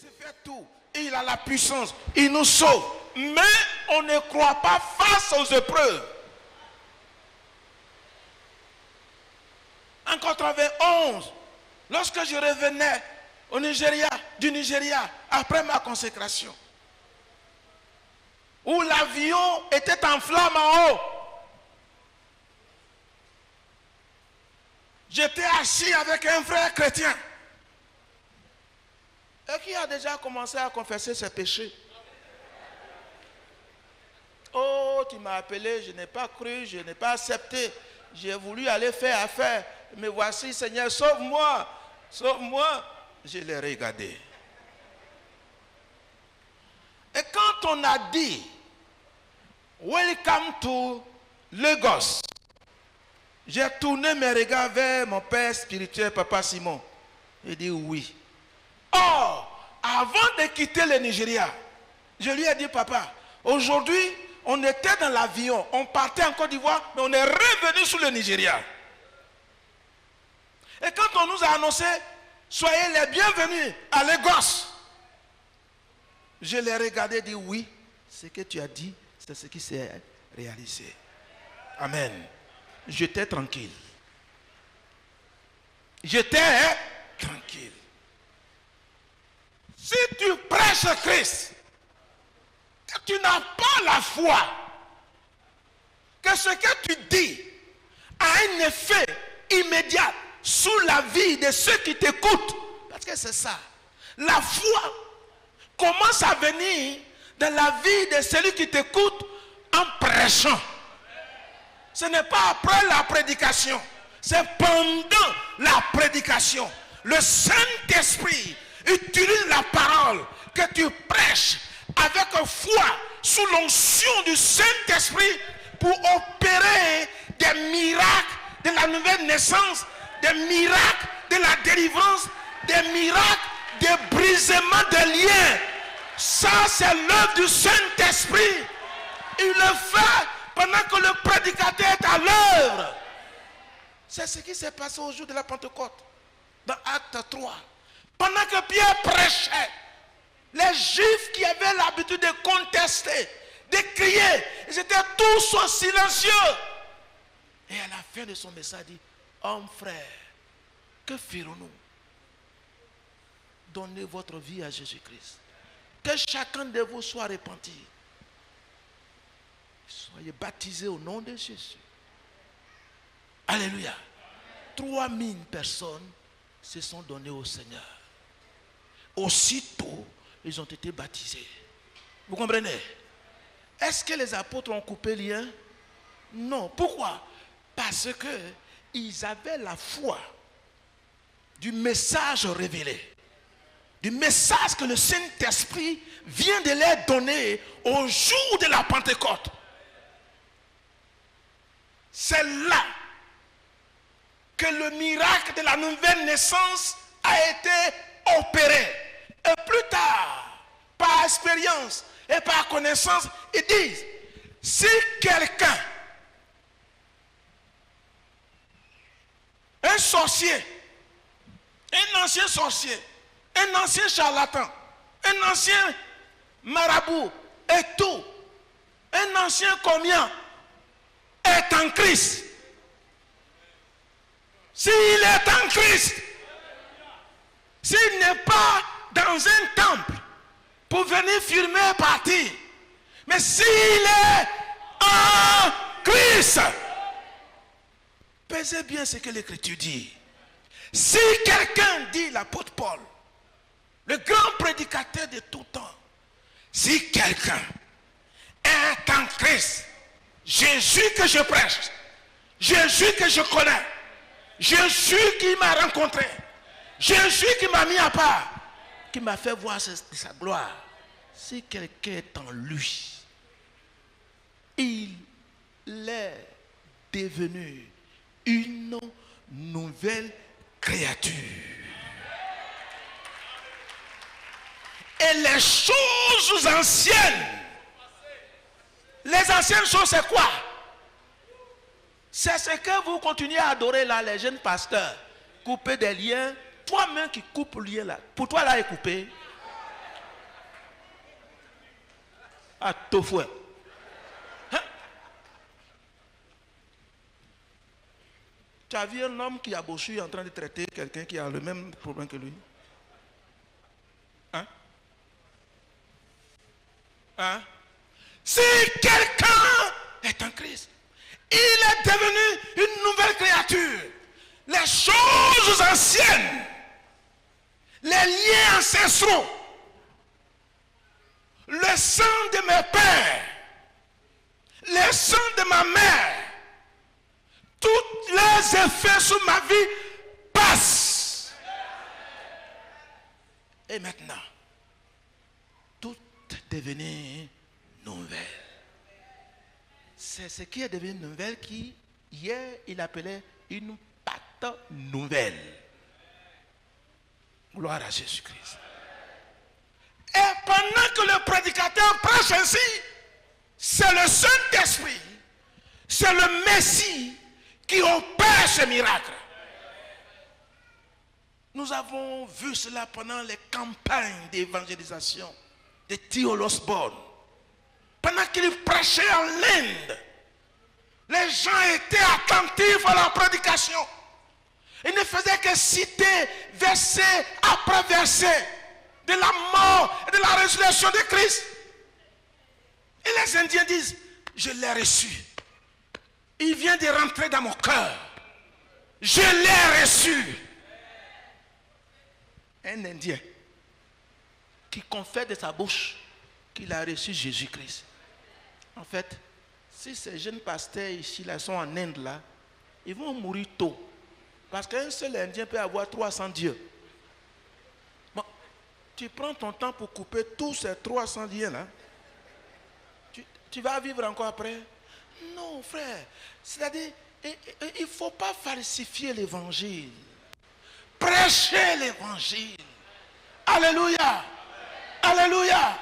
sait faire tout. Il a la puissance. Il nous sauve. Mais on ne croit pas face aux épreuves. En 91, lorsque je revenais du Nigeria, après ma consécration, où l'avion était en flamme en haut, j'étais assis avec un frère chrétien et qui a déjà commencé à confesser ses péchés. Oh, tu m'as appelé, je n'ai pas cru, je n'ai pas accepté. J'ai voulu aller faire affaire. Mais voici, Seigneur, sauve-moi, sauve-moi. Je l'ai regardé. Et quand on a dit, Welcome to Lagos, j'ai tourné mes regards vers mon père spirituel, Papa Simon. Il dit oui. Or, avant de quitter le Nigeria, je lui ai dit, Papa, aujourd'hui, on était dans l'avion, on partait en Côte d'Ivoire, mais on est revenu sur le Nigeria. Et quand on nous a annoncé, soyez les bienvenus à Lagos, je l'ai regardé et dit, oui, ce que tu as dit, c'est ce qui s'est réalisé. Amen. J'étais tranquille. J'étais tranquille. Si tu prêches Christ, que tu n'as pas la foi, que ce que tu dis a un effet immédiat sur la vie de ceux qui t'écoutent, parce que c'est ça. La foi commence à venir dans la vie de celui qui t'écoute en prêchant. Ce n'est pas après la prédication, c'est pendant la prédication. Le Saint-Esprit utilise la parole que tu prêches avec foi, sous l'onction du Saint-Esprit, pour opérer des miracles de la nouvelle naissance, des miracles de la délivrance, des miracles de brisement des liens. Ça, c'est l'œuvre du Saint-Esprit. Il le fait pendant que le prédicateur est à l'œuvre. C'est ce qui s'est passé au jour de la Pentecôte, dans Acte 3. Pendant que Pierre prêchait, les Juifs qui avaient l'habitude de contester, de crier, ils étaient tous silencieux. Et à la fin de son message, il dit, hommes, frères, que ferons-nous? Donnez votre vie à Jésus-Christ. Que chacun de vous soit repenti. Soyez baptisés au nom de Jésus. Alléluia. 3000 personnes se sont données au Seigneur. Aussitôt, ils ont été baptisés. Vous comprenez? Est-ce que les apôtres ont coupé le lien? Non. Pourquoi? Parce qu'ils avaient la foi du message révélé. Du message que le Saint-Esprit vient de leur donner au jour de la Pentecôte. C'est là que le miracle de la nouvelle naissance a été opéré. Et plus tard, par expérience et par connaissance, ils disent, si quelqu'un, un sorcier, un ancien sorcier, un ancien charlatan, un ancien marabout et tout, un ancien commis est en Christ. S'il est en Christ, s'il n'est pas dans un temple pour venir filmer partir, mais s'il est en Christ, pesez bien ce que l'Écriture dit. Si quelqu'un dit, l'apôtre Paul, le grand prédicateur de tout temps, si quelqu'un est en Christ, Jésus que je prêche, Jésus que je connais, Jésus qui m'a rencontré, Jésus qui m'a mis à part, qui m'a fait voir sa gloire, si quelqu'un est en lui, il est devenu une nouvelle créature. Et les choses anciennes, les anciennes choses, c'est quoi? C'est ce que vous continuez à adorer là, les jeunes pasteurs. Couper des liens, toi-même qui coupes le lien là. Pour toi là est coupé. À tout fouet. Hein? Tu as vu un homme qui a bouché en train de traiter quelqu'un qui a le même problème que lui? Hein? Hein? Si quelqu'un est en Christ, il est devenu une nouvelle créature. Les choses anciennes, les liens ancestraux, le sang de mes pères, le sang de ma mère, tous les effets sur ma vie passent. Et maintenant, tout est devenu nouvelle. C'est ce qui est devenu nouvelle qui, hier, il appelait une pâte nouvelle. Gloire à Jésus-Christ. Et pendant que le prédicateur prêche ainsi, c'est le Saint-Esprit, c'est le Messie qui opère ce miracle. Nous avons vu cela pendant les campagnes d'évangélisation de T.O. Osborne. Pendant qu'il prêchait en Inde, les gens étaient attentifs à la prédication. Il ne faisait que citer verset après verset de la mort et de la résurrection de Christ. Et les Indiens disent, je l'ai reçu. Il vient de rentrer dans mon cœur. Je l'ai reçu. Un Indien qui confesse de sa bouche qu'il a reçu Jésus-Christ. En fait, si ces jeunes pasteurs ici là sont en Inde là, ils vont mourir tôt. Parce qu'un seul Indien peut avoir 300 dieux. Bon, tu prends ton temps pour couper tous ces 300 dieux là. Tu vas vivre encore après? Non, frère. C'est-à-dire, il ne faut pas falsifier l'évangile. Prêchez l'évangile. Alléluia. Alléluia.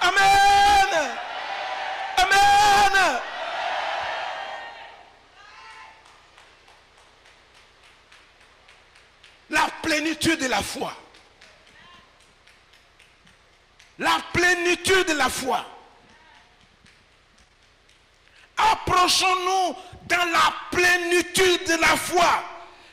Amen. Amen. La plénitude de la foi. La plénitude de la foi. Approchons-nous dans la plénitude de la foi.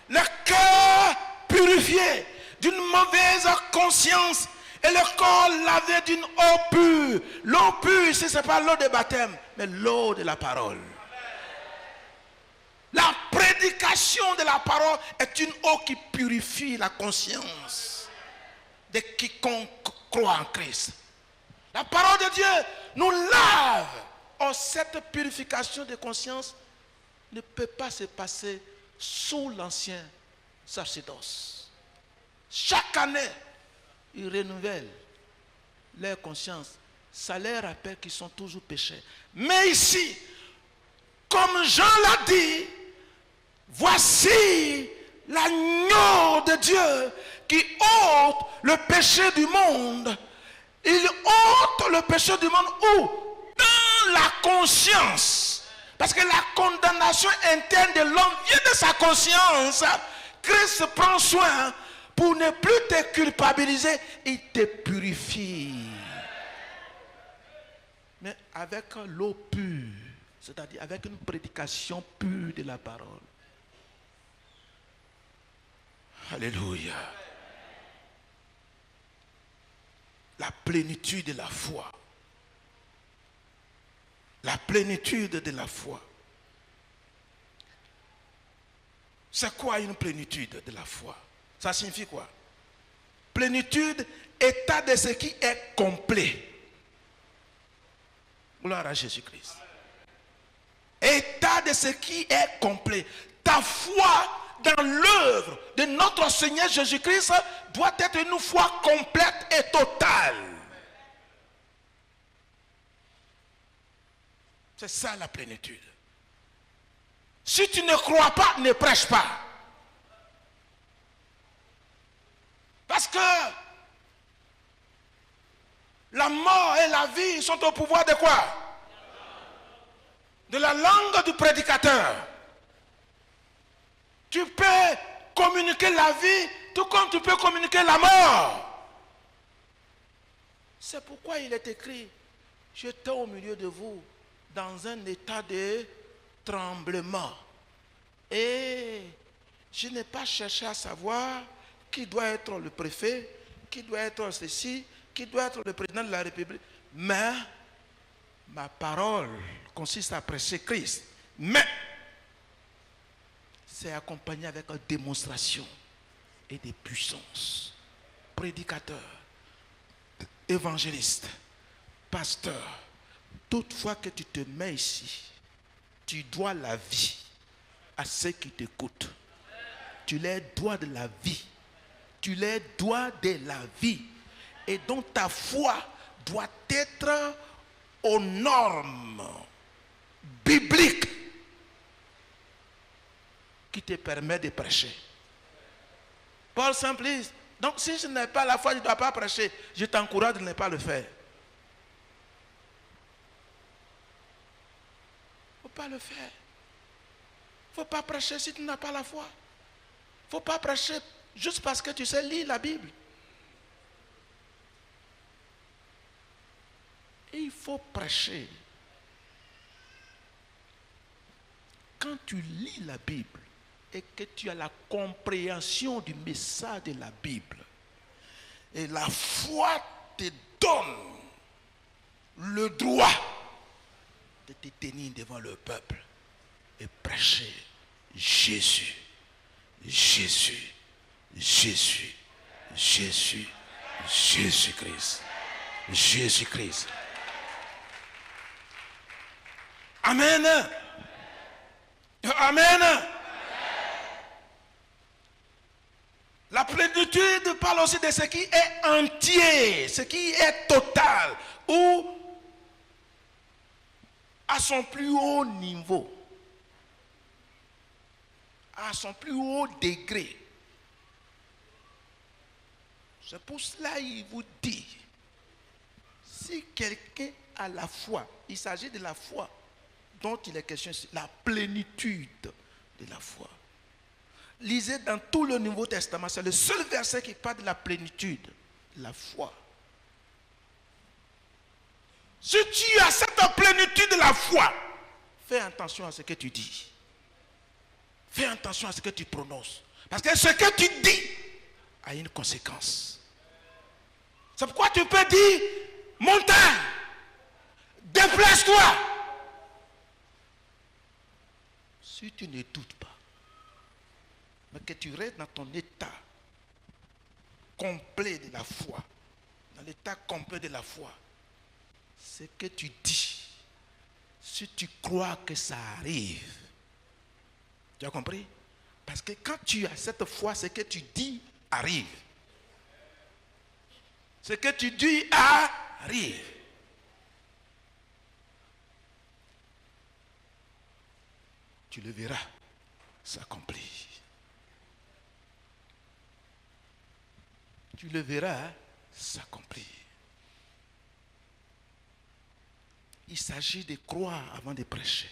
Le cœur purifié d'une mauvaise conscience et le corps lavé d'une eau pure. L'eau pure, ici, ce n'est pas l'eau de baptême, mais l'eau de la parole. La prédication de la parole est une eau qui purifie la conscience de quiconque croit en Christ. La parole de Dieu nous lave. Or, cette purification de conscience ne peut pas se passer sous l'ancien sacerdoce. Chaque année, ils renouvellent leur conscience. Ça leur rappelle qu'ils sont toujours pécheurs. Mais ici, comme Jean l'a dit, voici l'agneau de Dieu qui ôte le péché du monde. Il ôte le péché du monde où? Dans la conscience. Parce que la condamnation interne de l'homme vient de sa conscience. Christ prend soin pour ne plus te culpabiliser. Il te purifie. Mais avec l'eau pure. C'est-à-dire avec une prédication pure de la parole. Alléluia. La plénitude de la foi. La plénitude de la foi. C'est quoi une plénitude de la foi? Ça signifie quoi? Plénitude, état de ce qui est complet. Gloire à Jésus-Christ. État de ce qui est complet. Ta foi dans l'œuvre de notre Seigneur Jésus-Christ doit être une foi complète et totale. C'est ça la plénitude. Si tu ne crois pas, ne prêche pas. Parce que la mort et la vie sont au pouvoir de quoi? De la langue du prédicateur. Tu peux communiquer la vie tout comme tu peux communiquer la mort. C'est pourquoi il est écrit: J'étais au milieu de vous dans un état de tremblement. Et je n'ai pas cherché à savoir qui doit être le préfet, qui doit être ceci, qui doit être le président de la République. Mais ma parole consiste à prêcher Christ. Mais c'est accompagné avec une démonstration et des puissances. Prédicateur, évangéliste, pasteur, toutefois que tu te mets ici, tu dois la vie à ceux qui t'écoutent. Tu leur dois de la vie. Tu leur dois de la vie. Et donc ta foi doit être aux normes bibliques qui te permettent de prêcher. Paul simplise. Donc si je n'ai pas la foi, je ne dois pas prêcher. Je t'encourage de ne pas le faire. Il ne faut pas le faire. Il ne faut pas prêcher si tu n'as pas la foi. Il ne faut pas prêcher juste parce que tu sais lire la Bible. Et il faut prêcher. Quand tu lis la Bible et que tu as la compréhension du message de la Bible, et la foi te donne le droit de te tenir devant le peuple et prêcher Jésus, Jésus, Jésus, Jésus, Jésus-Christ, Jésus-Christ. Amen. Amen. La plénitude parle aussi de ce qui est entier, ce qui est total, ou à son plus haut niveau, à son plus haut degré. C'est pour cela qu'il vous dit, si quelqu'un a la foi, il s'agit de la foi dont il est question ici, la plénitude de la foi. Lisez dans tout le Nouveau Testament, c'est le seul verset qui parle de la plénitude, la foi. Si tu as cette plénitude de la foi, fais attention à ce que tu dis. Fais attention à ce que tu prononces. Parce que ce que tu dis a une conséquence. C'est pourquoi tu peux dire, montagne, déplace-toi. Si tu ne doutes pas, mais que tu restes dans ton état complet de la foi, dans l'état complet de la foi, ce que tu dis, si tu crois que ça arrive, tu as compris? Parce que quand tu as cette foi, ce que tu dis arrive. Ce que tu dis arrive. Tu le verras s'accomplir. Tu le verras s'accomplir. Il s'agit de croire avant de prêcher.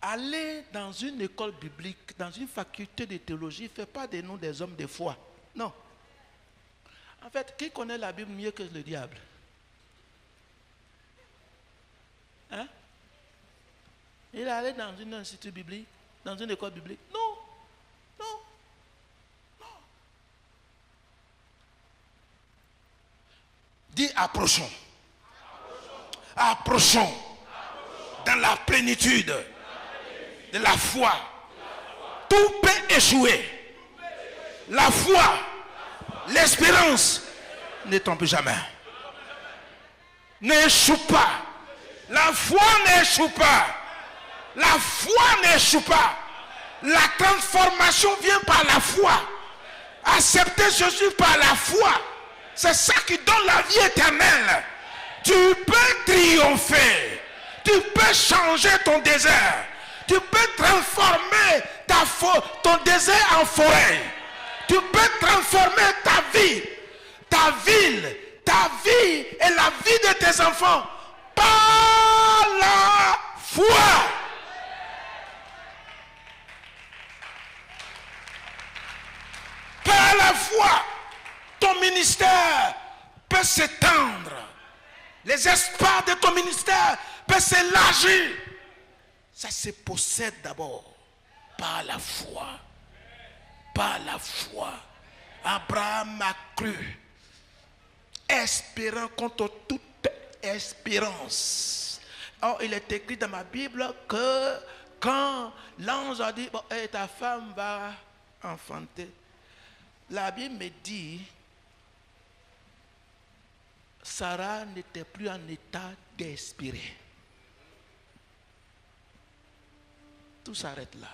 Aller dans une école biblique, dans une faculté de théologie, ne fait pas de nous des hommes de foi. Non. En fait, qui connaît la Bible mieux que le diable? Hein? Il est allé dans un institut biblique, dans une école biblique? Non. Non. Non. Dis approchons. Approchons dans la plénitude de la foi. Tout peut échouer. La foi, l'espérance ne trompe jamais. N'échoue pas. La foi n'échoue pas. La foi n'échoue pas. La transformation vient par la foi. Accepter Jésus par la foi. C'est ça qui donne la vie éternelle. Tu peux triompher. Tu peux changer ton désert. Tu peux transformer ton désert en forêt. Tu peux transformer ta vie, ta ville, ta vie et la vie de tes enfants par la foi. Par la foi, ton ministère peut s'étendre Les espaces de ton ministère peuvent s'élargir. Ça se possède d'abord par la foi. Par la foi. Abraham a cru, espérant contre toute espérance. Or, il est écrit dans ma Bible que quand l'ange a dit, bon, ta femme va enfanter, la Bible me dit, Sarah n'était plus en état d'espérer. Tout s'arrête là.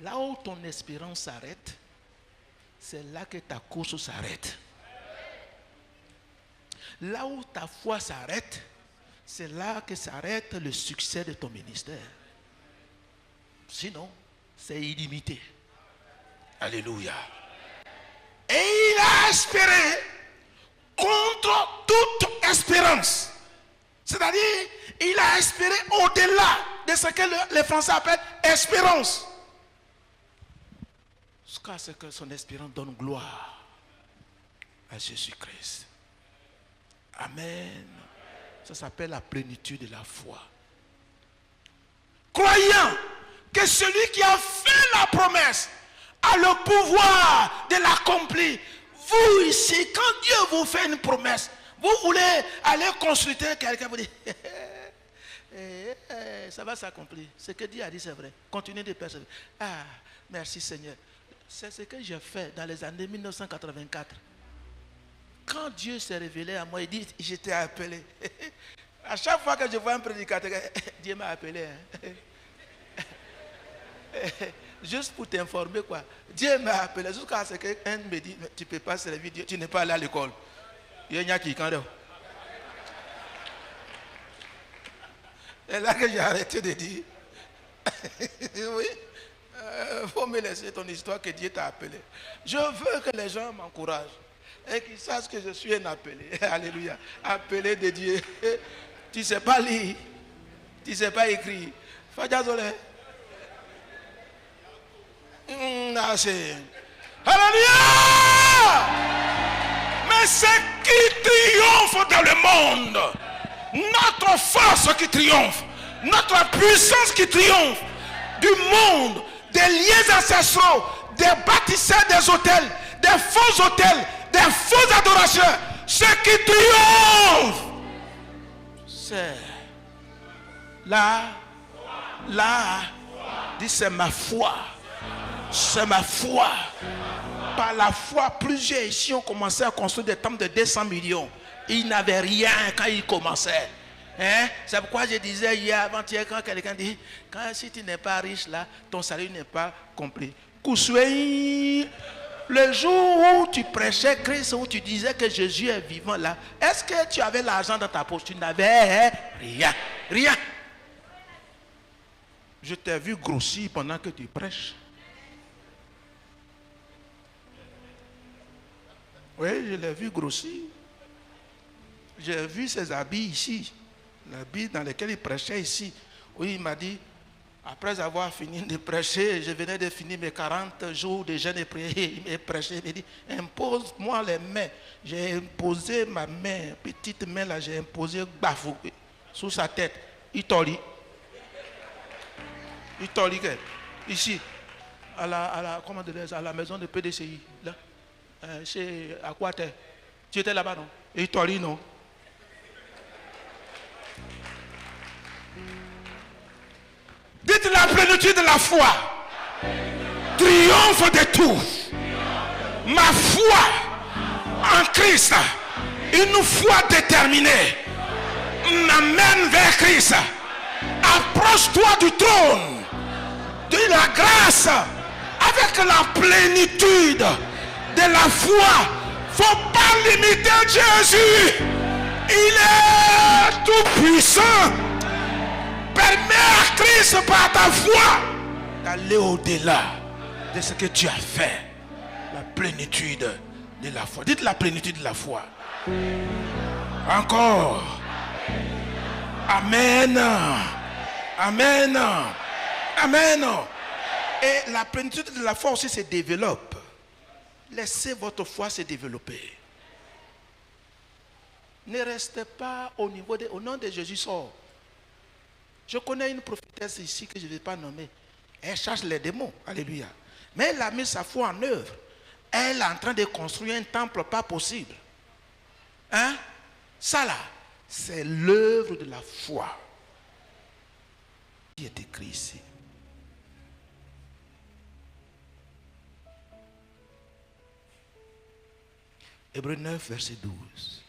Là où ton espérance s'arrête, c'est là que ta course s'arrête. Là où ta foi s'arrête, c'est là que s'arrête le succès de ton ministère. Sinon, c'est illimité. Alléluia. Et il a espéré contre toute espérance. C'est-à-dire, il a espéré au-delà de ce que les Français appellent espérance. Jusqu'à ce que son espérance donne gloire à Jésus-Christ. Amen. Ça s'appelle la plénitude de la foi. Croyant que celui qui a fait la promesse a le pouvoir de l'accomplir. Vous ici, quand Dieu vous fait une promesse, vous voulez aller consulter quelqu'un, vous dites, ça va s'accomplir. Ce que Dieu a dit, c'est vrai. Continuez de persévérer. Ah, merci Seigneur. C'est ce que j'ai fait dans les années 1984. Quand Dieu s'est révélé à moi, il dit, je t'ai appelé. À chaque fois que je vois un prédicateur, Dieu m'a appelé. Juste pour t'informer quoi. Dieu m'a appelé jusqu'à ce qu'un me dit, tu ne peux pas servir Dieu, tu n'es pas allé à l'école. Il y a qui quand même. Et là que j'ai arrêté de dire, oui, faut me laisser ton histoire que Dieu t'a appelé. Je veux que les gens m'encouragent et qu'ils sachent que je suis un appelé. Alléluia. Appelé de Dieu. Tu ne sais pas lire, tu ne sais pas écrire. Fadjazolé. Alléluia. Mais ce qui triomphe dans le monde, notre force qui triomphe, notre puissance qui triomphe du monde, des liens ancestraux, des bâtisseurs des hôtels, des faux hôtels, des fausses adorations, ce qui triomphe, c'est là, dit c'est ma foi. C'est ma foi. Par la foi, plusieurs ici ont commencé à construire des temples de 200 millions. Ils n'avaient rien quand ils commençaient. Hein? C'est pourquoi je disais hier, avant-hier, quand quelqu'un dit, si tu n'es pas riche là, ton salut n'est pas complet. Kousoué, le jour où tu prêchais Christ, où tu disais que Jésus est vivant là, est-ce que tu avais l'argent dans ta poche? Tu n'avais rien. Rien. Je t'ai vu grossir pendant que tu prêches. Oui, je l'ai vu grossir. J'ai vu ses habits ici, l'habit dans lequel il prêchait ici. Oui, il m'a dit, après avoir fini de prêcher, je venais de finir mes 40 jours de jeûne et prière. Il m'a prêché, il m'a dit, impose-moi les mains. J'ai imposé ma main, petite main là, j'ai imposé bafou sous sa tête. Il t'ollit. Il t'ollit ici, à la maison de PDCI, là. Chez Aquater. Tu étais là-bas, non? Et il t'ollit, non? Dites la plénitude de la foi. Triomphe de tout. Ma foi en Christ, une foi déterminée, m'amène vers Christ. Approche-toi du trône de la grâce avec la plénitude de la foi. Faut pas limiter Jésus. Il est tout puissant. Permets à Christ par ta foi d'aller au-delà de ce que tu as fait. La plénitude de la foi. Dites la plénitude de la foi. Encore. Amen. Amen. Amen. Et la plénitude de la foi aussi se développe. Laissez votre foi se développer. Ne restez pas au niveau au nom de Jésus, sort. Je connais une prophétesse ici que je ne vais pas nommer. Elle cherche les démons. Alléluia. Mais elle a mis sa foi en œuvre. Elle est en train de construire un temple pas possible. Hein? Ça là, c'est l'œuvre de la foi qui est écrit ici. Hébreux 9, verset 12.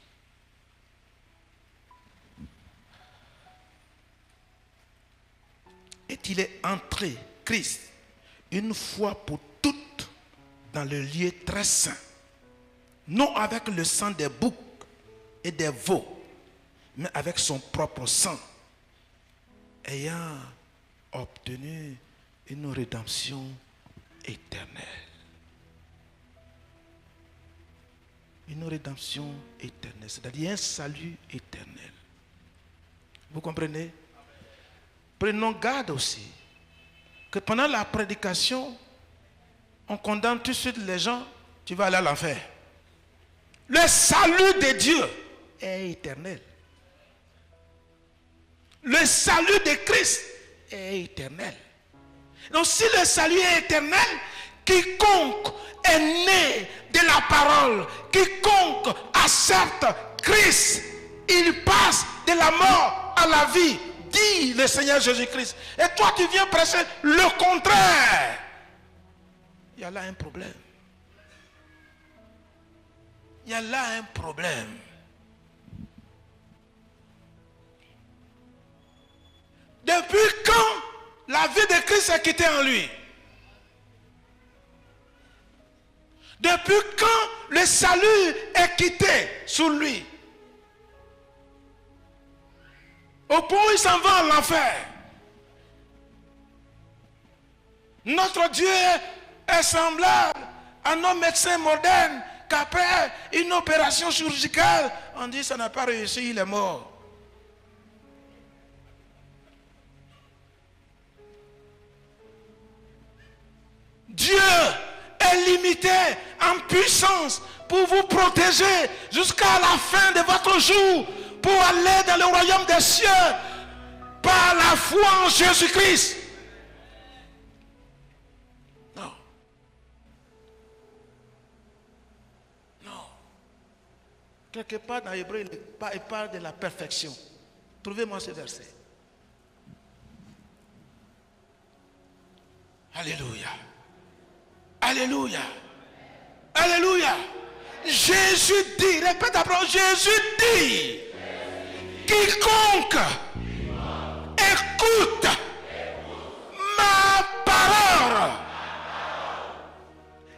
Et il est entré, Christ, une fois pour toutes, dans le lieu très saint, non avec le sang des boucs et des veaux, mais avec son propre sang, ayant obtenu une rédemption éternelle. Une rédemption éternelle, c'est-à-dire un salut éternel. Vous comprenez? Prenons garde aussi que pendant la prédication, on condamne tout de suite les gens, tu vas aller à l'enfer. Le salut de Dieu est éternel. Le salut de Christ est éternel. Donc si le salut est éternel, quiconque est né de la parole, quiconque accepte Christ, il passe de la mort à la vie, dit le Seigneur Jésus-Christ. Et toi tu viens prêcher le contraire. Il y a là un problème. Il y a là un problème. Depuis quand la vie de Christ est quittée en lui? Depuis quand le salut est quitté sur lui? Au point où il s'en va à l'enfer. Notre Dieu est semblable à nos médecins modernes qu'après une opération chirurgicale, on dit ça n'a pas réussi, il est mort. Dieu est limité en puissance pour vous protéger jusqu'à la fin de votre jour, pour aller dans le royaume des cieux par la foi en Jésus-Christ. Non. Non. Quelque part dans l'hébreu, il parle de la perfection. Trouvez-moi ce verset. Alléluia. Alléluia. Alléluia. Jésus dit, répète après, Jésus dit, quiconque écoute ma parole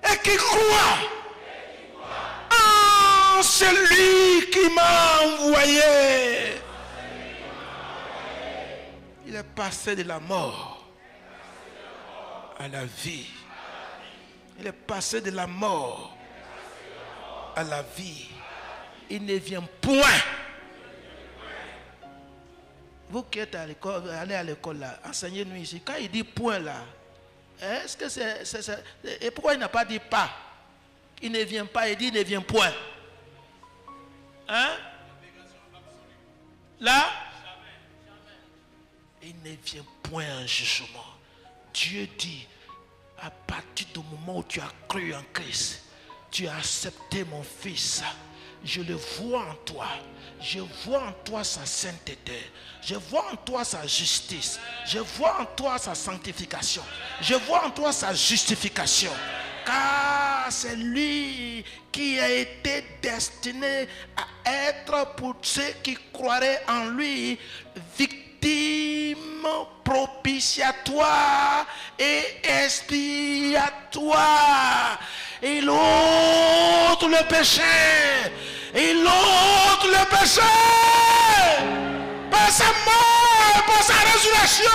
et qui croit en celui qui m'a envoyé, il est passé de la mort à la vie. Il est passé de la mort à la vie. Il ne vient point. Vous qui êtes à l'école, allez à l'école là, enseignez-nous ici. Quand il dit point là, est-ce que c'est... Et pourquoi il n'a pas dit pas? Il ne vient pas, il dit il ne vient point. Hein? Là? Il ne vient point en jugement. Dieu dit, à partir du moment où tu as cru en Christ, tu as accepté mon fils, je le vois en toi. Je vois en toi sa sainteté. Je vois en toi sa justice. Je vois en toi sa sanctification. Je vois en toi sa justification. Car c'est lui qui a été destiné à être pour ceux qui croiraient en lui victime propitiatoire et expiatoire. Il ôte le péché. Il ôte le péché par sa mort, par sa résurrection.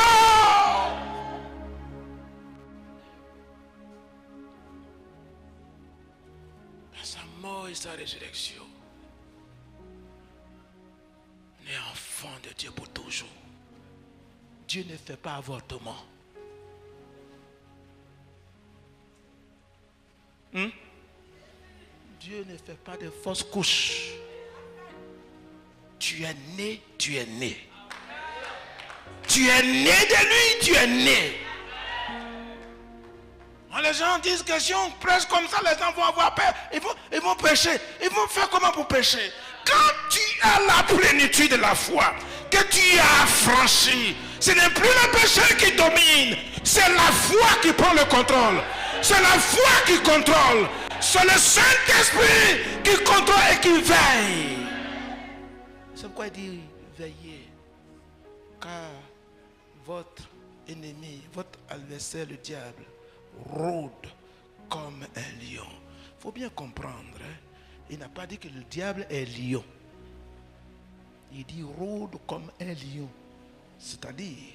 Par sa mort et sa résurrection. On est enfant de Dieu pour toujours. Dieu ne fait pas avortement. Dieu ne fait pas de fausses couches. tu es né, tu es né. Tu es né de lui, tu es né. Quand les gens disent que si on prêche comme ça, les gens vont avoir peur. Ils vont pécher. Ils vont faire comment pour pécher? Quand tu as la plénitude de la foi, que tu as affranchi, ce n'est plus le péché qui domine, c'est la foi qui prend le contrôle. C'est la foi qui contrôle. C'est le Saint-Esprit qui contrôle et qui veille. C'est pourquoi il dit veillez. Car votre ennemi, votre adversaire, le diable, rôde comme un lion. Il faut bien comprendre. Il n'a pas dit que le diable est lion. Il dit rôde comme un lion. C'est-à-dire,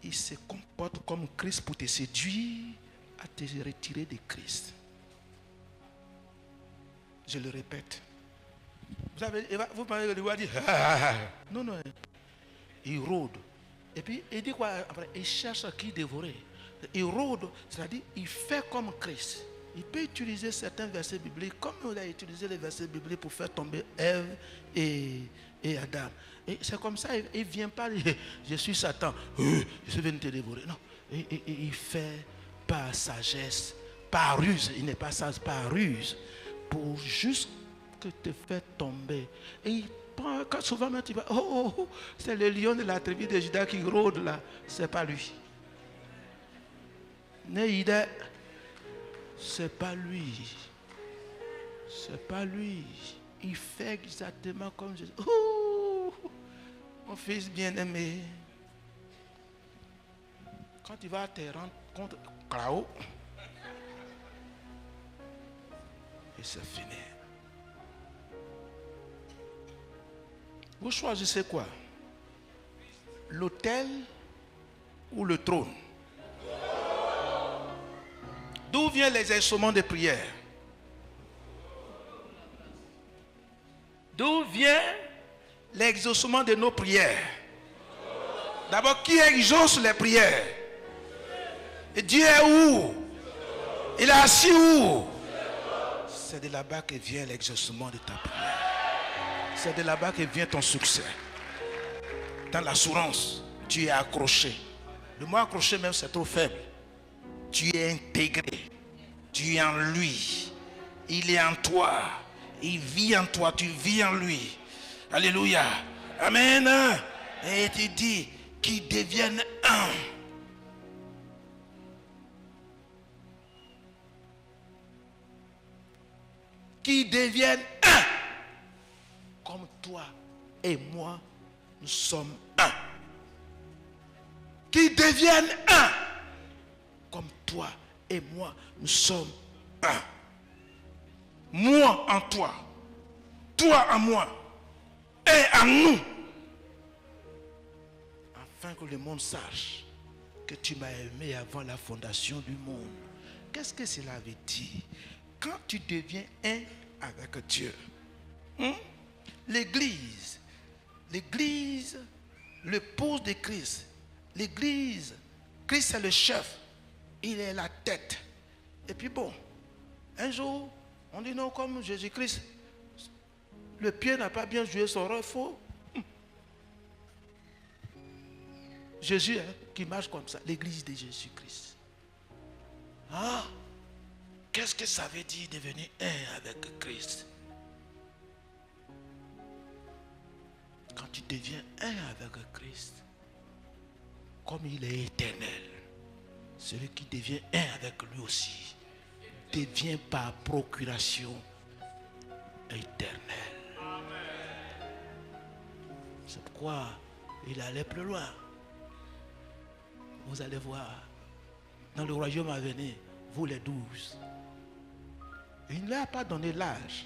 il se comporte comme Christ pour te séduire, à te retirer de Christ. Je le répète. Vous parlez de lui dire non, non. Il rôde. Et puis, il dit quoi après? Il cherche qui dévorer. Il rôde, c'est-à-dire, il fait comme Christ. Il peut utiliser certains versets bibliques, comme il a utilisé les versets bibliques pour faire tomber Ève et Adam. Et c'est comme ça, il ne vient pas dire, je suis Satan, je suis venu te dévorer. Non, il fait par sagesse, par ruse. Il n'est pas sage, par ruse, pour juste que te faire tomber. Et il prend, quand souvent tu vas, c'est le lion de la tribu de Juda qui rôde là, c'est pas lui. Néida, c'est pas lui. C'est pas lui. Il fait exactement comme Jésus. Mon fils bien-aimé. Quand tu vas te rendre compte, Krao, et c'est fini. Vous choisissez quoi? L'autel ou le trône? D'où viennent les instruments de prière? D'où vient l'exaucement de nos prières? D'abord, qui exauce les prières? Et Dieu est où? Il est assis où? C'est de là-bas que vient l'exaucement de ta prière. C'est de là-bas que vient ton succès. Dans l'assurance, tu es accroché. Le mot accroché même, c'est trop faible. Tu es intégré. Tu es en lui. Il est en toi. Il vit en toi. Tu vis en lui. Alléluia. Amen. Et tu dis qu'ils deviennent un. Qu'ils deviennent un. Comme toi et moi, nous sommes un. Qu'ils deviennent un. Comme toi et moi, nous sommes un. Moi en toi, toi en moi, et en nous. Afin que le monde sache que tu m'as aimé avant la fondation du monde. Qu'est-ce que cela veut dire? Quand tu deviens un avec Dieu, l'église, l'épouse de Christ, l'église, Christ est le chef. Il est la tête. Et puis bon, un jour, on dit non, comme Jésus-Christ, le pied n'a pas bien joué son rôle, il faut. Jésus qui marche comme ça, l'église de Jésus-Christ. Ah, qu'est-ce que ça veut dire devenir un avec Christ? Quand tu deviens un avec Christ, comme il est éternel, celui qui devient un avec lui aussi devient par procuration éternelle. C'est pourquoi il allait plus loin. Vous allez voir, dans le royaume à venir, vous les 12. Il ne leur a pas donné l'âge,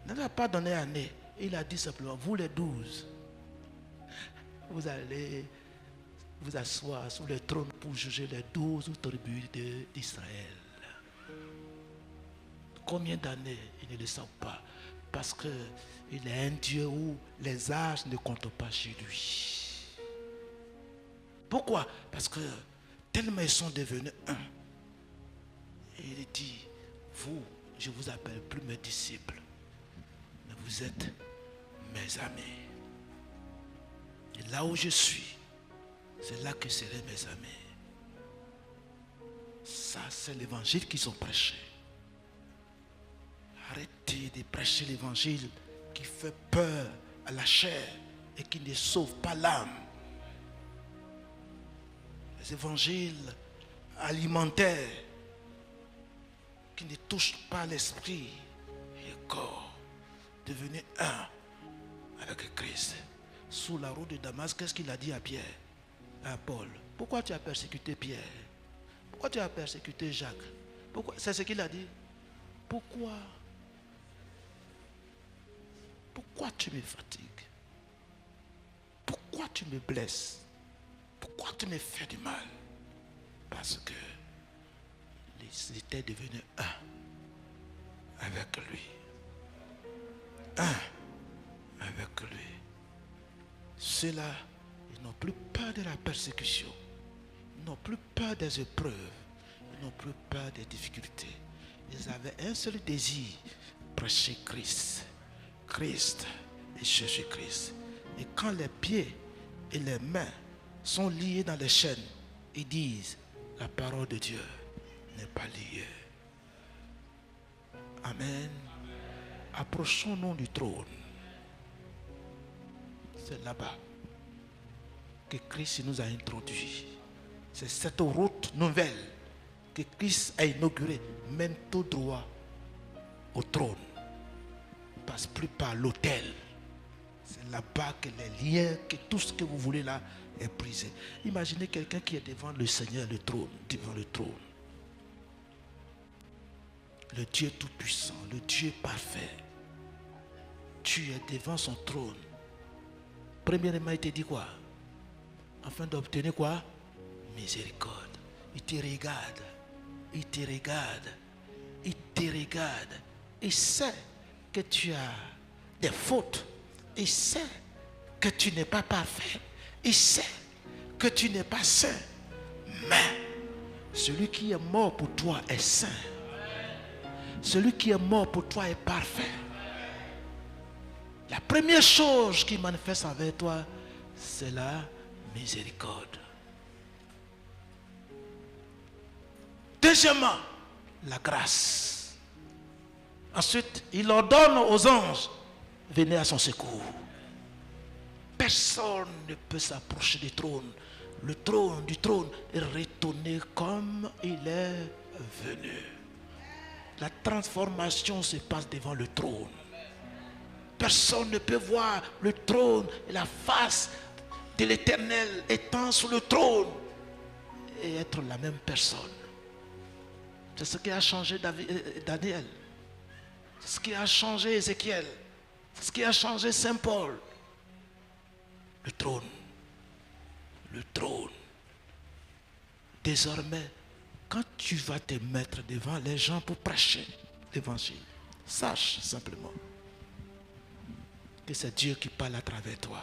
il ne leur a pas donné l'année. Il a dit simplement, vous les 12, vous allez vous asseoir sur le trône pour juger les 12 tribus d'Israël. Combien d'années? Il ne le sait pas. Parce qu'il est un Dieu où les âges ne comptent pas chez lui. Pourquoi? Parce que tellement ils sont devenus un. Et il dit, vous, je vous appelle plus mes disciples, mais vous êtes mes amis. Et là où je suis, c'est là que seraient mes amis. Ça, c'est l'évangile qu'ils ont prêché. Arrêtez de prêcher l'évangile qui fait peur à la chair et qui ne sauve pas l'âme. Les évangiles alimentaires qui ne touchent pas l'esprit et le corps. Devenez un avec Christ. Sous la route de Damas, qu'est-ce qu'il a dit à Pierre, à Paul? Pourquoi tu as persécuté Pierre? Pourquoi tu as persécuté Jacques? Pourquoi? C'est ce qu'il a dit. Pourquoi tu me fatigues? Pourquoi tu me blesses? Pourquoi tu me fais du mal? Parce que ils étaient devenus un avec lui. Un avec lui. Ceux-là, ils n'ont plus peur de la persécution. Ils n'ont plus peur des épreuves. Ils n'ont plus peur des difficultés. Ils avaient un seul désir, prêcher Christ. Christ et Jésus-Christ. Et quand les pieds et les mains sont liés dans les chaînes, ils disent, la parole de Dieu n'est pas liée. Amen. Approchons-nous du trône. C'est là-bas que Christ nous a introduits. C'est cette route nouvelle que Christ a inaugurée. Mène tout droit au trône. Passe plus par l'autel. C'est là-bas que les liens, que tout ce que vous voulez là est brisé. Imaginez quelqu'un qui est devant le Seigneur, le trône, devant le trône. Le Dieu tout-puissant, le Dieu parfait. Tu es devant son trône. Premièrement, il te dit quoi? Afin d'obtenir quoi? Miséricorde. Il te regarde. Il te regarde. Il te regarde. Il sait que tu as des fautes. Il sait que tu n'es pas parfait. Il sait que tu n'es pas saint. Mais celui qui est mort pour toi est saint. Celui qui est mort pour toi est parfait. La première chose qui manifeste avec toi, c'est la miséricorde. Deuxièmement, la grâce. Ensuite, il ordonne aux anges, venez à son secours. Personne ne peut s'approcher du trône. Le trône du trône est retourné comme il est venu. La transformation se passe devant le trône. Personne ne peut voir le trône et la face de l'Éternel étant sur le trône et être la même personne. C'est ce qui a changé Daniel. C'est ce qui a changé Ézéchiel. C'est ce qui a changé Saint Paul. Le trône. Le trône. Désormais, quand tu vas te mettre devant les gens pour prêcher l'évangile, sache simplement que c'est Dieu qui parle à travers toi.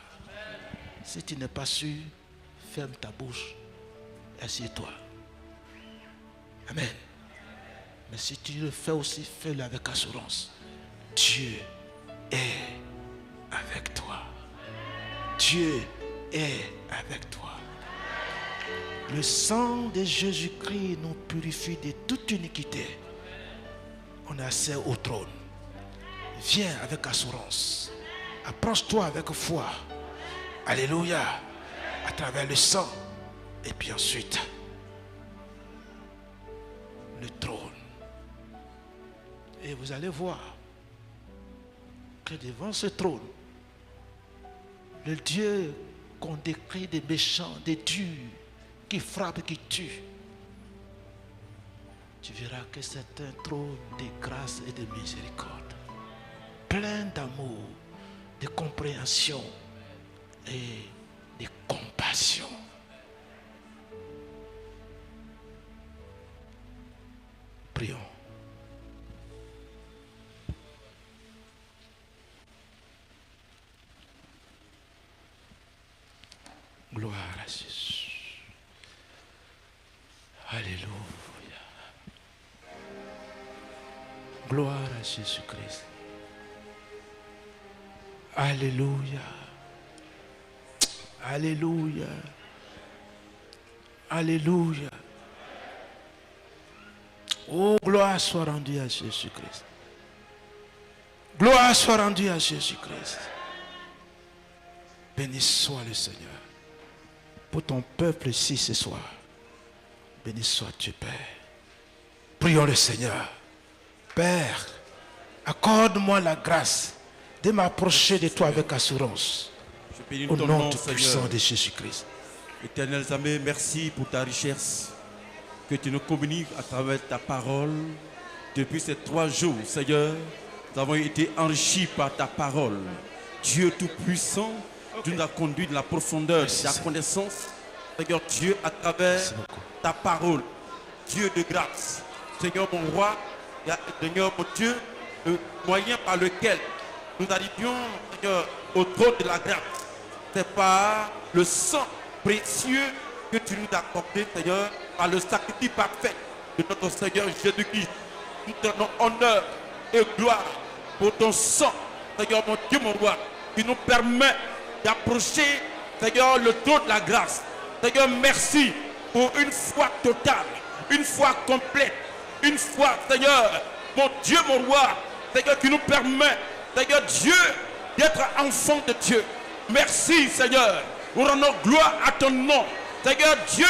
Si tu n'es pas sûr, ferme ta bouche, assieds-toi. Amen. Mais si tu le fais aussi, fais-le avec assurance. Dieu est avec toi. Dieu est avec toi. Le sang de Jésus-Christ nous purifie de toute iniquité. On a accès au trône. Viens avec assurance. Approche-toi avec foi. Alléluia. À travers le sang. Et puis ensuite, le trône. Et vous allez voir que devant ce trône, le Dieu qu'on décrit des méchants, des durs, qui frappent, qui tuent, tu verras que c'est un trône de grâce et de miséricorde, plein d'amour, de compréhension et de compassion. Prions. Gloire à Jésus. Alléluia. Gloire à Jésus-Christ. Alléluia. Alléluia. Alléluia. Oh, gloire soit rendue à Jésus-Christ. Gloire soit rendue à Jésus-Christ. Béni soit le Seigneur. Pour ton peuple ici ce soir. Béni sois-tu, Père. Prions le Seigneur. Père, accorde-moi la grâce de m'approcher de toi avec assurance. Au nom tout puissant de Jésus-Christ. Éternel Zamé, merci pour ta richesse que tu nous communiques à travers ta parole. Depuis ces 3 jours, Seigneur, nous avons été enrichis par ta parole. Dieu Tout-Puissant, tu nous as conduit dans la profondeur de ta connaissance. Seigneur Dieu, à travers ta parole. Dieu de grâce. Seigneur mon roi, Seigneur mon Dieu, le moyen par lequel nous arrivions, Seigneur, au trône de la grâce, c'est par le sang précieux que tu nous as accordé, Seigneur, par le sacrifice parfait de notre Seigneur Jésus-Christ. Nous te donnons honneur et gloire pour ton sang, Seigneur mon Dieu, mon roi, qui nous permet d'approcher, Seigneur, le trône de la grâce. Seigneur, merci pour une foi totale, une foi complète, une foi, Seigneur, mon Dieu, mon roi, Seigneur, qui nous permet, Seigneur Dieu, d'être enfant de Dieu. Merci, Seigneur. Nous rendons gloire à ton nom. Seigneur Dieu,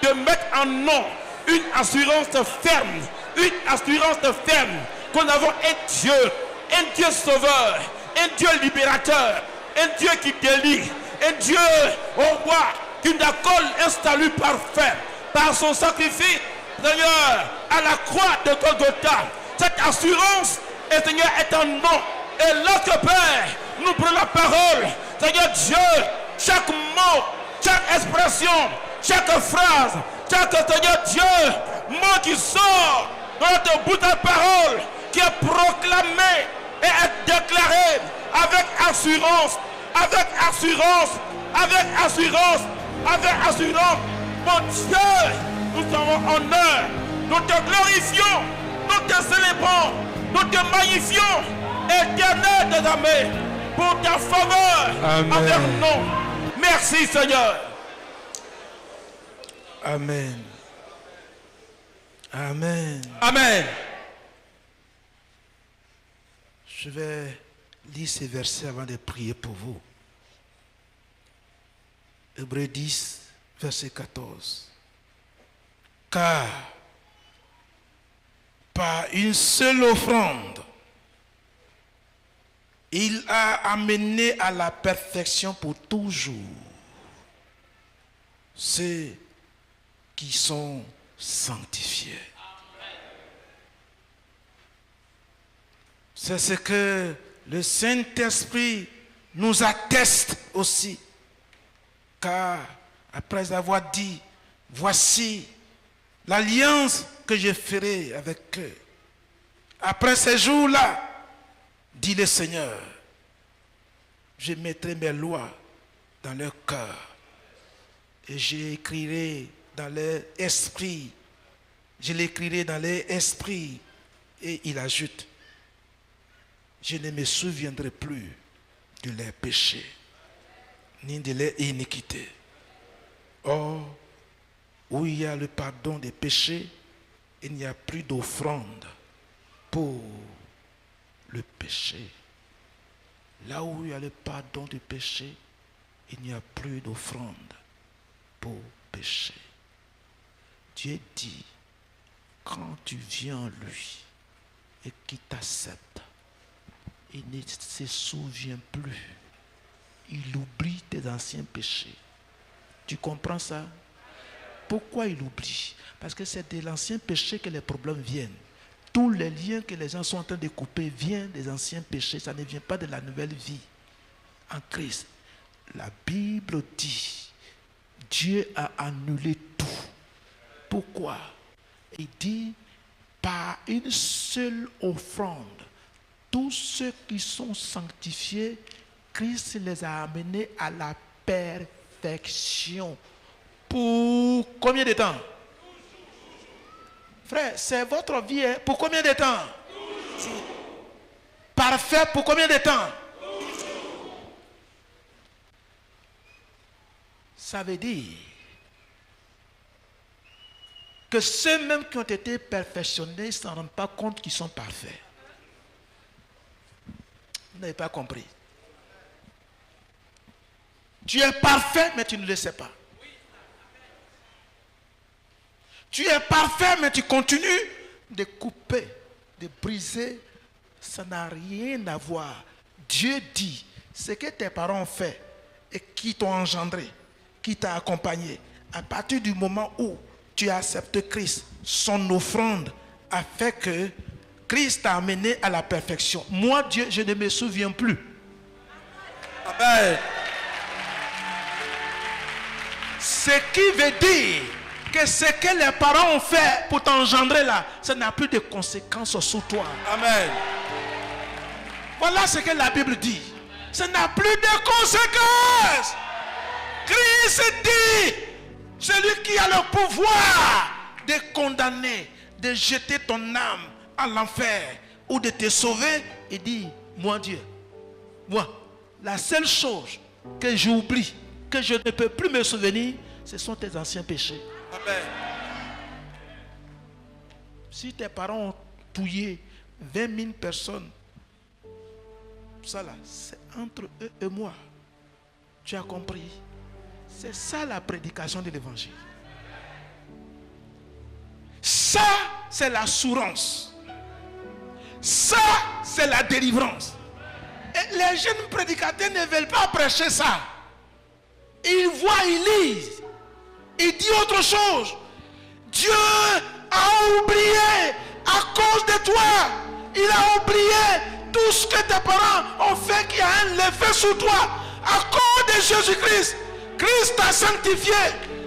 de mettre en nom une assurance ferme, que nous avons un Dieu sauveur, un Dieu libérateur, un Dieu qui délie, un Dieu, au roi, qui nous accorde un salut parfait par son sacrifice, Seigneur, à la croix de Golgotha. Cette assurance, Seigneur, est en nom. Et lorsque, Père, nous prenons la parole, Seigneur Dieu, chaque mot, chaque expression, chaque phrase, chaque, Seigneur Dieu, mot qui sort de notre bout de parole, qui est proclamé et est déclaré avec assurance, avec assurance, avec assurance, avec assurance. Mon Dieu, nous t'avons honneur, nous te glorifions, nous te célébrons, nous te magnifions, éternel des armées, pour ta faveur avec nous. Merci Seigneur. Amen. Amen. Amen. Je vais lire ces versets avant de prier pour vous. Hébreux 10, verset 14. Car par une seule offrande, il a amené à la perfection pour toujours ceux qui sont sanctifiés. C'est ce que le Saint-Esprit nous atteste aussi. Car après avoir dit, voici l'alliance que je ferai avec eux. Après ces jours-là, dit le Seigneur, je mettrai mes lois dans leur cœur et j'écrirai dans leur esprit. Je l'écrirai dans leur esprit. Et il ajoute, je ne me souviendrai plus de leurs péchés, ni de leur iniquité. Or, où il y a le pardon des péchés, il n'y a plus d'offrande pour le péché. Là où il y a le pardon du péché, il n'y a plus d'offrande pour péché. Dieu dit, quand tu viens en lui et qu'il t'accepte, il ne se souvient plus. Il oublie tes anciens péchés. Tu comprends ça? Pourquoi il oublie? Parce que c'est de l'ancien péché que les problèmes viennent. Tous les liens que les gens sont en train de couper viennent des anciens péchés. Ça ne vient pas de la nouvelle vie en Christ. La Bible dit, Dieu a annulé tout. Pourquoi? Il dit, par une seule offrande, tous ceux qui sont sanctifiés, Christ les a amenés à la perfection. Pour combien de temps? Frère, c'est votre vie. Hein? Pour combien de temps? Parfait pour combien de temps? Ça veut dire que ceux-mêmes qui ont été perfectionnés ne s'en rendent pas compte qu'ils sont parfaits. Vous n'avez pas compris. Tu es parfait, mais tu ne le sais pas. Tu es parfait, mais tu continues de couper, de briser. Ça n'a rien à voir. Dieu dit, ce que tes parents ont fait et qui t'ont engendré, qui t'a accompagné, à partir du moment où tu as accepté Christ, son offrande a fait que Christ t'a amené à la perfection. Moi, Dieu, je ne me souviens plus. Amen. Ce qui veut dire que ce que les parents ont fait pour t'engendrer là, ça n'a plus de conséquences sur toi. Amen. Voilà ce que la Bible dit. Ça n'a plus de conséquences. Christ dit, celui qui a le pouvoir de condamner, de jeter ton âme à l'enfer ou de te sauver, il dit, moi Dieu, moi, la seule chose que j'oublie, que je ne peux plus me souvenir, ce sont tes anciens péchés. Amen. Si tes parents ont tué 20 000 personnes, ça là, c'est entre eux et moi. Tu as compris? C'est ça la prédication de l'évangile. Ça, c'est l'assurance. Ça, c'est la délivrance. Et les jeunes prédicateurs ne veulent pas prêcher ça. Ils voient, ils lisent. Ils disent autre chose. Dieu a oublié à cause de toi. Il a oublié tout ce que tes parents ont fait qui a un effet sur toi. À cause de Jésus-Christ. Christ t'a sanctifié.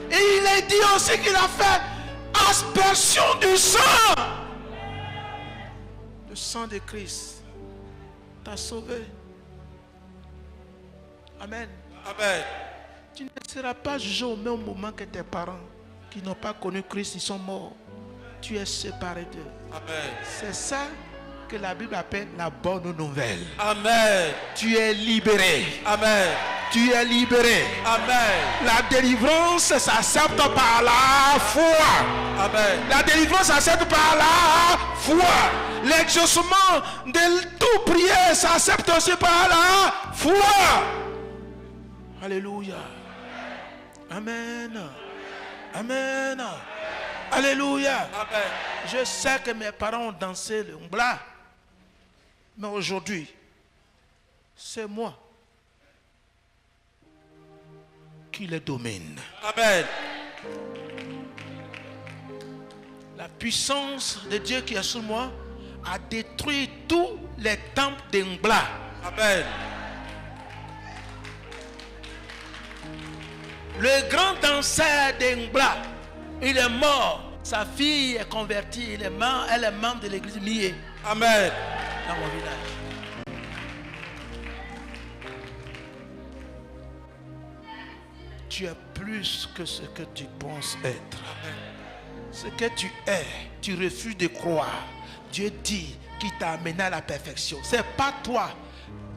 Et il est dit aussi qu'il a fait aspersion du sang. Le sang de Christ t'a sauvé. Amen. Amen. Tu ne seras pas jugé au même moment que tes parents qui n'ont pas connu Christ, ils sont morts. Tu es séparé d'eux. Amen. C'est ça que la Bible appelle la bonne nouvelle. Amen. Tu es libéré. Amen. Tu es libéré. Amen. La délivrance s'accepte par la foi. Amen. La délivrance s'accepte par la foi. L'exaucement de tout prière s'accepte aussi par la foi. Alléluia. Amen. Amen. Alléluia. Amen. Je sais que mes parents ont dansé le Ngla. Mais aujourd'hui, c'est moi qui les domine. Amen. La puissance de Dieu qui est sur moi a détruit tous les temples d'Engla. Amen. Le grand danseur d'Engla, il est mort. Sa fille est convertie. Elle est membre de l'église Mié. Amen. Dans mon village. Tu es plus que ce que tu penses être. Ce que tu es, tu refuses de croire. Dieu dit qu'il t'a amené à la perfection. C'est pas toi.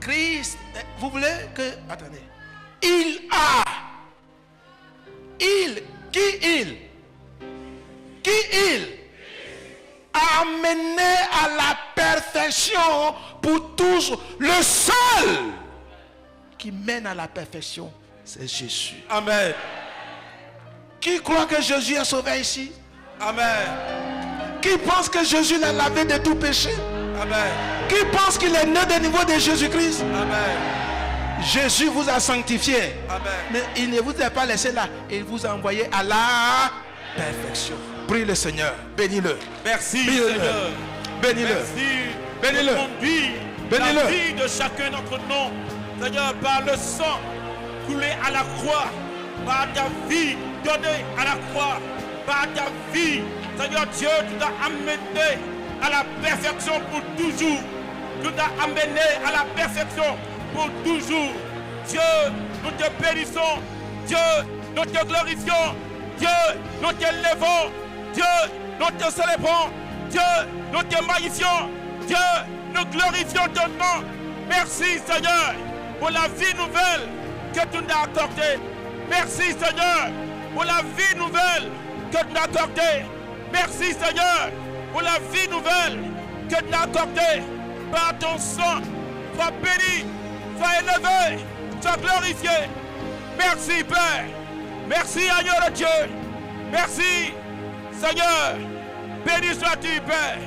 Christ, vous voulez que... Attendez. Il a amené à la perfection pour tous. Le seul qui mène à la perfection, c'est Jésus. Amen. Qui croit que Jésus est sauvé ici? Amen. Qui pense que Jésus l'a lavé de tout péché? Amen. Qui pense qu'il est né de niveau de Jésus-Christ? Amen. Jésus vous a sanctifié. Amen. Mais il ne vous a pas laissé là. Il vous a envoyé à la perfection. Prie le Seigneur. Bénis-le. Merci, Bénis-le. Seigneur. Bénis-le. Merci. Bénis-le. Pour ton vie, Bénis-le. la vie de chacun d'entre nous. Seigneur, par le sang coulé à la croix, par ta vie donnée à la croix, par ta vie, Seigneur Dieu, tu t'as amené à la perfection pour toujours. Tu t'as amené à la perfection pour toujours. Dieu, nous te bénissons. Dieu, nous te glorifions. Dieu, nous te levons. Dieu, nous te célébrons. Dieu, nous te magnifions. Dieu, nous glorifions ton nom. Merci Seigneur pour la vie nouvelle que tu nous as accordée. Merci Seigneur pour la vie nouvelle que tu m'as accordée. Merci Seigneur pour la vie nouvelle que tu m'as accordée par ton sang. Sois béni, sois élevé, sois glorifié. Merci Père. Merci agneau de Dieu. Merci Seigneur. Béni sois-tu Père.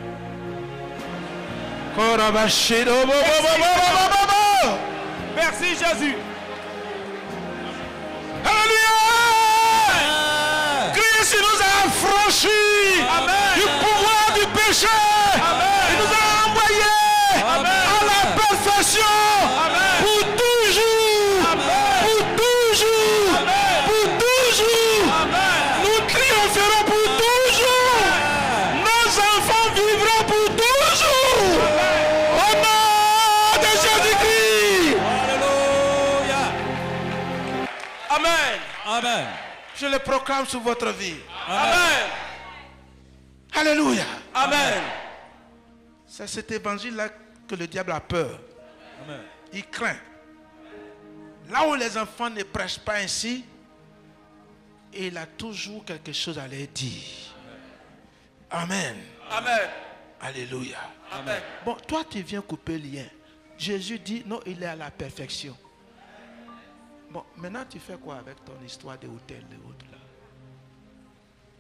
Merci Jésus. Alléluia. Christ nous a affranchis du pouvoir du péché. Il nous a envoyés à la perfection pour toujours. Pour toujours. Pour toujours. Nous triompherons pour toujours. Nos enfants vivront pour toujours. Au nom de Jésus-Christ. Alléluia. Amen. Amen. Je le proclame sur votre vie. Amen. Alléluia. Amen. C'est cet évangile-là que le diable a peur. Amen. Il craint. Là où les enfants ne prêchent pas ainsi, il a toujours quelque chose à leur dire. Amen. Amen. Alléluia. Amen. Bon, toi tu viens couper le lien. Jésus dit non, il est à la perfection. Bon, maintenant tu fais quoi avec ton histoire de hôtel et autres là?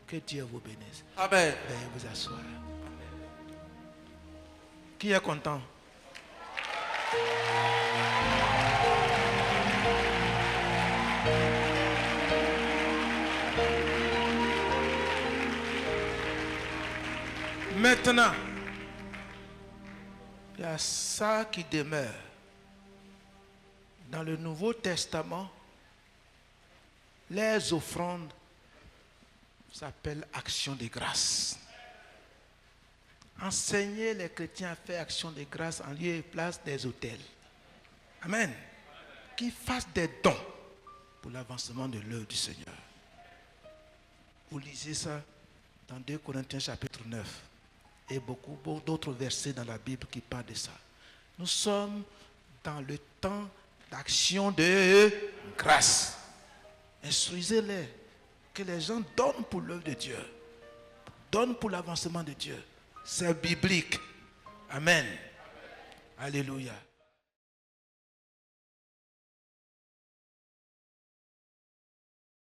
Que Dieu vous bénisse. Amen. Veuillez vous asseoir. Qui est content? Maintenant, il y a ça qui demeure. Dans le Nouveau Testament, les offrandes s'appellent action de grâce. Enseigner les chrétiens à faire action de grâce en lieu et place des autels. Amen. Qu'ils fassent des dons pour l'avancement de l'œuvre du Seigneur. Vous lisez ça dans 2 Corinthiens chapitre 9 et beaucoup d'autres versets dans la Bible qui parlent de ça. Nous sommes dans le temps d'action de grâce. Instruisez-les que les gens donnent pour l'œuvre de Dieu, donnent pour l'avancement de Dieu. C'est biblique. Amen. Alléluia.